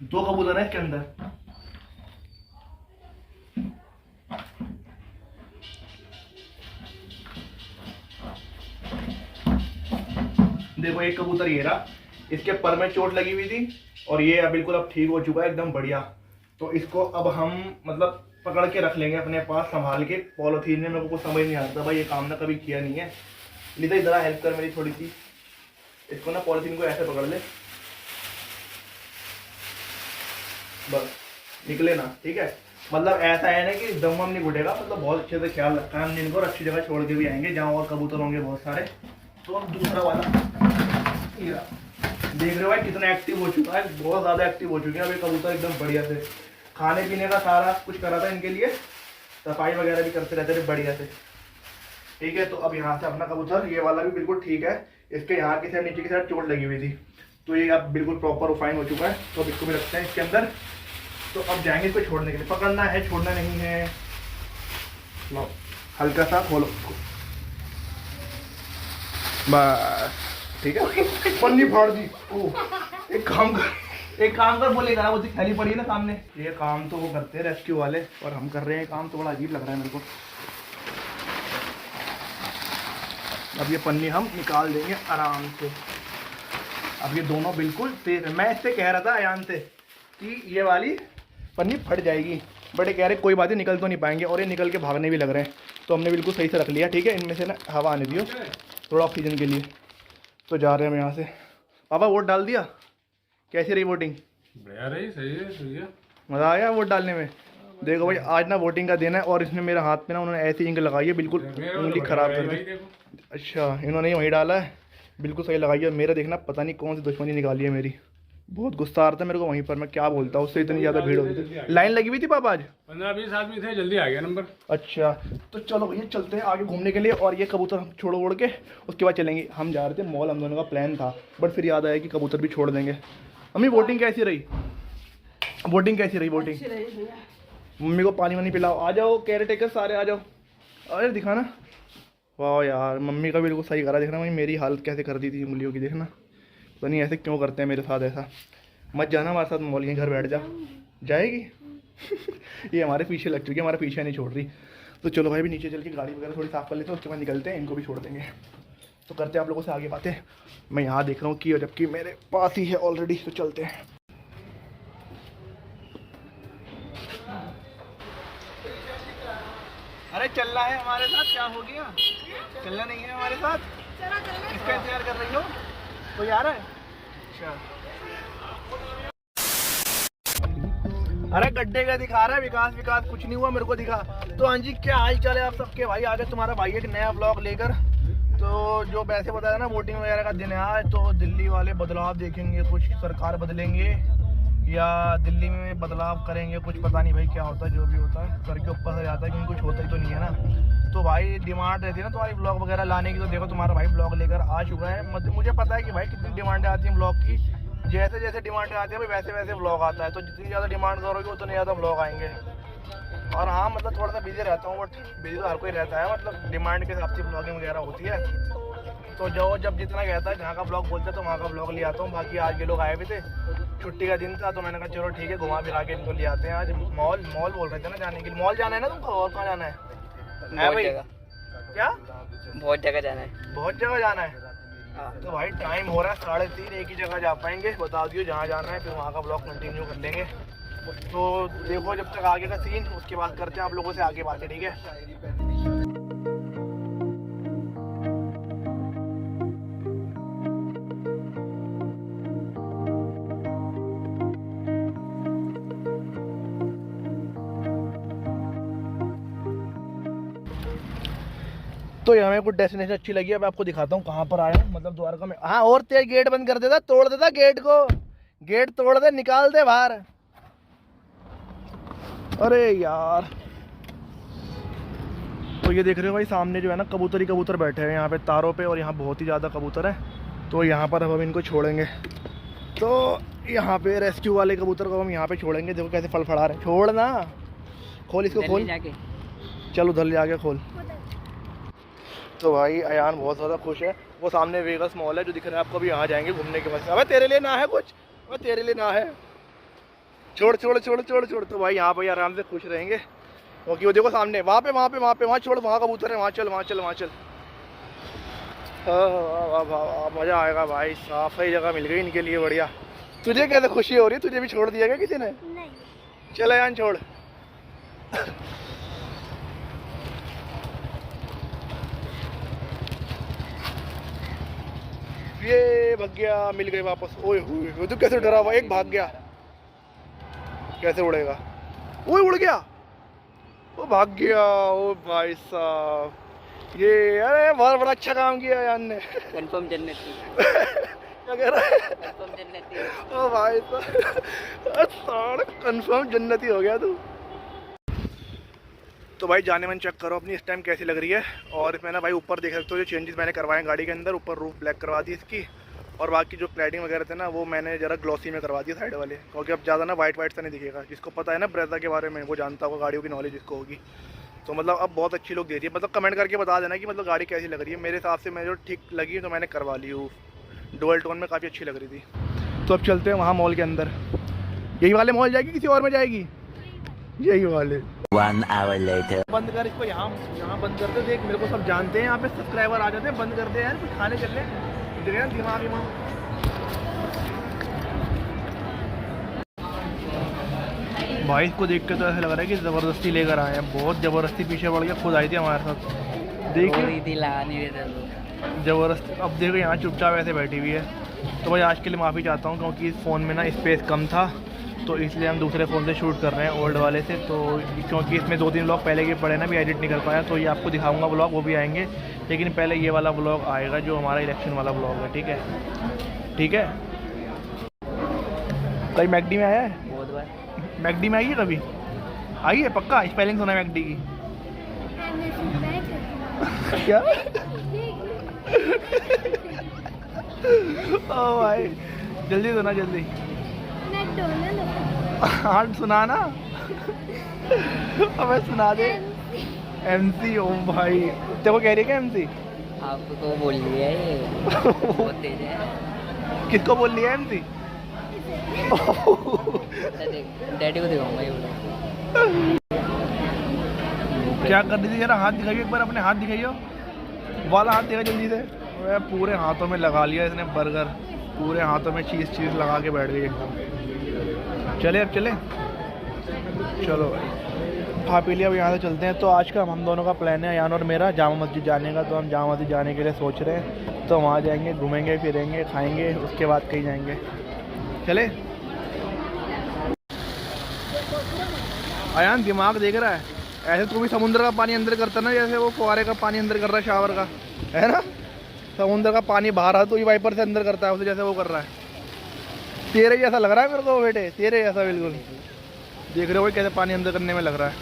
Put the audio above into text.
दो कबूतर है इसके अंदर। देखो एक कबूतर ये रहा, इसके पर में चोट लगी हुई थी और ये अब बिल्कुल अब ठीक हो चुका है एकदम बढ़िया। तो इसको अब हम मतलब पकड़ के रख लेंगे अपने पास संभाल के। पॉलीथीन में मेरे को समझ नहीं आता भाई, ये काम ना कभी किया नहीं है। लिदा इधर हेल्प कर मेरी थोड़ी सी, इसको ना पॉलीथीन को ऐसे पकड़ ले, बस निकले ना, ठीक है। मतलब ऐसा है ना कि दम वम नहीं घुटेगा, मतलब बहुत अच्छे से ख्याल रखा है हमने इनको और अच्छी जगह छोड़ के भी आएंगे जहाँ और कबूतर होंगे बहुत सारे। तो अब दूसरा वाला देख रहे हो भाई कितना एक्टिव हो चुका है, बहुत ज़्यादा एक्टिव हो चुके हैं अब ये कबूतर एकदम बढ़िया से। खाने पीने का सारा कुछ करा था इनके लिए, सफाई वगैरह भी करते रहते थे बढ़िया से, ठीक है। तो अब यहाँ से अपना कबूतर ये वाला भी बिल्कुल ठीक है। इसके यहाँ की साइड नीचे की साइड चोट लगी हुई थी, तो ये अब बिल्कुल प्रॉपर रिफाइन हो चुका है। तो अब इसको भी रखते हैं इसके अंदर। तो अब जाएंगे इसको छोड़ने के लिए, पकड़ना है छोड़ना नहीं है। लो हल्का सा खोलो बस, ठीक है। पन्नी फाड़ दी। ओह एक काम कर बोलेगा, वो थैली पड़ी है ना सामने। ये काम तो वो करते हैं रेस्क्यू वाले और हम कर रहे हैं काम, तो बड़ा अजीब लग रहा है मेरे को। अब ये पन्नी हम निकाल देंगे आराम से। अब ये दोनों बिल्कुल तेज है। मैं इससे कह रहा था अयान से कि ये वाली पन्नी फट जाएगी, बट ये कह रहे कोई बात नहीं, निकल तो नहीं पाएंगे और ये निकल के भागने भी लग रहे हैं। तो हमने बिल्कुल सही से रख लिया, ठीक है। इनमें से ना हवा आने दियो थोड़ा ऑक्सीजन के लिए। तो जा रहे हैं हम यहाँ से। पापा वोट डाल दिया, कैसी रही वोटिंग? बढ़िया रही, सही है, सही है। मज़ा आया वोट डालने में? देखो भाई आज ना वोटिंग का दिन है और इसने मेरे हाथ पे ना उन्होंने ऐसी इंक लगाई है बिल्कुल उंगली ख़राब कर दी। अच्छा इन्होंने वहीं डाला है, बिल्कुल सही लगाई है। मेरा देखना पता नहीं कौन सी दुश्मनी निकाली है मेरी। बहुत गुस्सा आ रहा था मेरे को वहीं पर, मैं क्या बोलता हूँ, उससे इतनी ज़्यादा भीड़ हो गई थी। लाइन लगी हुई थी पापा आज 15-20 आदमी थे, जल्दी आ गया नंबर। अच्छा तो चलो भैया चलते हैं आगे घूमने के लिए। और ये कबूतर हम छोड़ ओड़ के उसके बाद चलेंगे। हम जा रहे थे मॉल, हम दोनों का प्लान था, बट फिर याद आया कि कबूतर भी छोड़ देंगे। मम्मी वोटिंग कैसी रही? वोटिंग कैसी रही? वोटिंग मम्मी को पानी वानी पिलाओ। आ जाओ केयर टेकर सारे आ जाओ। अरे दिखाना, वाह यार मम्मी का बिल्कुल सही करा। देखना भाई मेरी हालत कैसे कर दी थी उंगलियों की, देखना पता नहीं ऐसे क्यों करते हैं मेरे साथ ऐसा। मत जाना हमारे साथ मॉल, यहीं घर बैठ जा। जाएगी ये हमारे पीछे लग चुकी है, हमारा पीछे नहीं छोड़ रही। तो चलो भाई भी नीचे चल के गाड़ी वगैरह थोड़ी साफ कर लेते हैं, उसके बाद निकलते हैं, इनको भी छोड़ देंगे। तो करते हैं आप लोगों से आगे बातें। मैं यहाँ देख रहा हूँ कि जबकि मेरे पास ही है ऑलरेडी, तो चलते हैं। अरे चलना है हमारे साथ, क्या हो गया? चलना नहीं है हमारे साथ? किसका इंतजार कर रही हो? कोई आ रहा है? अच्छा अरे गड्ढे का दिखा रहा है, विकास विकास कुछ नहीं हुआ मेरे को दिखा। तो हाँ जी क्या हाल चाल है आप सबके? भाई आगे तुम्हारा भाई एक नया ब्लॉग लेकर। तो जो वैसे बताया ना वोटिंग वगैरह का दिन है आज, तो दिल्ली वाले बदलाव देखेंगे, कुछ सरकार बदलेंगे या दिल्ली में बदलाव करेंगे, कुछ पता नहीं भाई क्या होता है। जो भी होता है सर के ऊपर से जाता है, क्योंकि कुछ होता ही तो नहीं है ना। तो भाई डिमांड रहती है ना तुम्हारी ब्लॉग वगैरह लाने की, तो देखो तुम्हारा भाई ब्लॉग लेकर आ चुका है। मुझे पता है कि भाई कितनी डिमांडें आती हैं ब्लॉग की, जैसे जैसे डिमांडें आती है भाई वैसे वैसे ब्लॉग आता है। तो जितनी ज़्यादा डिमांड करोगे उतने ज़्यादा ब्लॉग आएंगे। और हाँ मतलब थोड़ा सा बिजी रहता हूँ, बट बिजी तो हर कोई रहता है, मतलब डिमांड के हिसाब से ब्लॉगिंग वगैरह होती है। तो जो जब जितना कहता है, जहाँ का ब्लॉग बोलता है तो वहाँ का ब्लॉग ले आता हूँ। बाकी आज ये लोग आए भी थे, छुट्टी का दिन था, तो मैंने कहा चलो ठीक है घुमा फिरा के इनको ले आते हैं। आज मॉल बोल रहे थे ना जाने के लिए। मॉल जाना है ना तुमको? और कहाँ जाना है? बहुत जगह। क्या? बहुत जगह जाना है। बहुत जगह जाना है। तो भाई टाइम हो रहा है 3:30, एक ही जगह जा पाएंगे। बता दियो जहाँ जाना है, फिर वहाँ का ब्लॉग कंटिन्यू कर लेंगे। तो देखो जब तक आगे का सीन, उसके बाद करते हैं आप लोगों से आगे बातें, ठीक है। तो यहाँ में कुछ डेस्टिनेशन अच्छी लगी, अब आपको दिखाता हूँ कहाँ पर आया हूँ। मतलब द्वारका में। हाँ और तेज गेट बंद कर देता, तोड़ देता गेट को, गेट तोड़ दे, निकाल दे बाहर। अरे यार तो ये देख रहे हो भाई सामने जो है ना कबूतर ही कबूतर बैठे हैं यहाँ पे तारों पे, और यहाँ बहुत ही ज़्यादा कबूतर है। तो यहाँ पर अब हम इनको छोड़ेंगे। तो यहाँ पे रेस्क्यू वाले कबूतर को हम यहाँ पे छोड़ेंगे। देखो कैसे फड़फड़ा रहे हैं। छोड़ ना, खोल इसको, खोल, चलो उधर ले आके खोल। तो भाई अयान बहुत ज़्यादा खुश है। वो सामने वेगस मॉल है जो दिख रहा है आपको, भी यहाँ जाएंगे घूमने के बाद। अबे तेरे लिए ना है कुछ? अबे तेरे लिए ना है, छोड़ छोड़ छोड़ छोड़ छोड़। तो भाई यहाँ पे आराम से खुश रहेंगे क्योंकि वो देखो सामने वहाँ पे वहाँ छोड़, वहाँ कबूतर है, वहाँ चल वहाँ चल वहाँ चल। मज़ा आएगा भाई, साफ ही जगह मिल गई इनके लिए, बढ़िया। तुझे कैसे खुशी हो रही है? तुझे भी छोड़ दिया क्या किसी ने? नहीं। चल यान छोड़। ये भाग गया, मिल गए वापस। ओए हुए तो कैसे डरा हुआ, एक भाग गया, कैसे उड़ेगा? वो उड़ गया, वो भाग गया। ओ भाई साहब, ये अरे बहुत बड़ा अच्छा काम किया यार ने। कंफर्म जन्नती। क्या कह रहा है? कंफर्म जन्नती। ओ भाई साहब, कंफर्म जन्नती हो गया तू। तो भाई जाने मन चेक करो अपनी इस टाइम कैसी लग रही है। और इसमें ना भाई ऊपर देख सकते हो जो चेंजेस मैंने करवाए गाड़ी के अंदर, ऊपर रूफ ब्लैक करवा दी इसकी, और बाकी जो क्लैडिंग वगैरह थे ना वो मैंने ज़रा ग्लॉसी में करवा दिया साइड वाले, क्योंकि अब ज़्यादा ना वाइट सा नहीं दिखेगा। जिसको पता है ना ब्रेजा के बारे में वो जानता होगा, गाड़ियों की नॉलेज जिसको होगी। तो मतलब अब बहुत अच्छी लुक दे रही है। मतलब कमेंट करके बता देना कि मतलब गाड़ी कैसी लग रही है। मेरे हिसाब से मैं जो ठीक लगी तो मैंने करवा ली हूँ, डुअल टोन में काफ़ी अच्छी लग रही थी। तो अब चलते हैं वहाँ मॉल के अंदर। यही वाले मॉल जाएगी किसी और में जाएगी? यही वाले। 1 hour later. बंद कर इसको, यहाँ बंद कर दे। देख मेरे को सब जानते हैं, यहाँ पे सब्सक्राइबर आ जाते हैं। बंद कर दे यार, कुछ खाने चल रहे हैं। दिमाग भाई इसको देख के तो ऐसा लग रहा है कि ज़बरदस्ती लेकर आए हैं। बहुत ज़बरदस्ती पीछे पड़ गया, खुद आई थी हमारे साथ। देखिए ज़बरदस्ती। अब देखो यहाँ चुपचाप ऐसे बैठी हुई है। तो भाई आज के लिए माफ़ी चाहता हूँ क्योंकि इस फ़ोन में ना स्पेस कम था, तो इसलिए हम दूसरे फ़ोन से शूट कर रहे हैं, ओल्ड वाले से। तो क्योंकि इसमें 2-3 व्लॉग पहले के पड़े ना, भी एडिट नहीं कर पाया, तो ये आपको दिखाऊंगा व्लॉग, वो भी आएंगे। लेकिन पहले ये वाला व्लॉग आएगा जो हमारा इलेक्शन वाला व्लॉग है, ठीक है? ठीक है। कहीं मैकडी में आया है? बहुत बार। मैकडी में आई है कभी? आई है पक्का? स्पेलिंग सुना है मैकडी की? क्या? ओ भाई जल्दी सुना, जल्दी। हाँ सुना ना। अबे सुना दे। MC। ओ भाई तेरे को कह रही है क्या MC? आपको बोल लिया है ये। बहुत तेज है। किसको बोल लिया MC? डैडी को दिखाऊंगा ये बोला। क्या कर रही थी? जरा हाथ दिखाइए एक बार, अपने हाथ दिखाइए वाला हाथ दिखा जल्दी से। पूरे हाथों में लगा लिया इसने बर्गर, पूरे हाथों में चीज़ लगा के बैठ गई एकदम। चले अब चले, चलो भाई खा पी लिया। अब यहाँ से चलते हैं। तो आज का हम दोनों का प्लान है, यान और मेरा, जामा मस्जिद जाने का। तो हम जामा मस्जिद जाने के लिए सोच रहे हैं। तो वहाँ जाएंगे, घूमेंगे फिरेंगे, खाएंगे, उसके बाद कहीं जाएंगे। चले। अयान दिमाग देख रहा है ऐसे तो भी समुद्र का पानी अंदर करता ना, जैसे वो फुहारे का पानी अंदर कर रहा है शावर का, है ना? समुद्र का पानी बाहर आ तो ये वाइपर से अंदर करता है उसे, जैसे वो कर रहा है। तेरे जैसा लग रहा है मेरे को बेटे, तेरे जैसा बिल्कुल। देख रहे हो कैसे पानी अंदर करने में लग रहा है।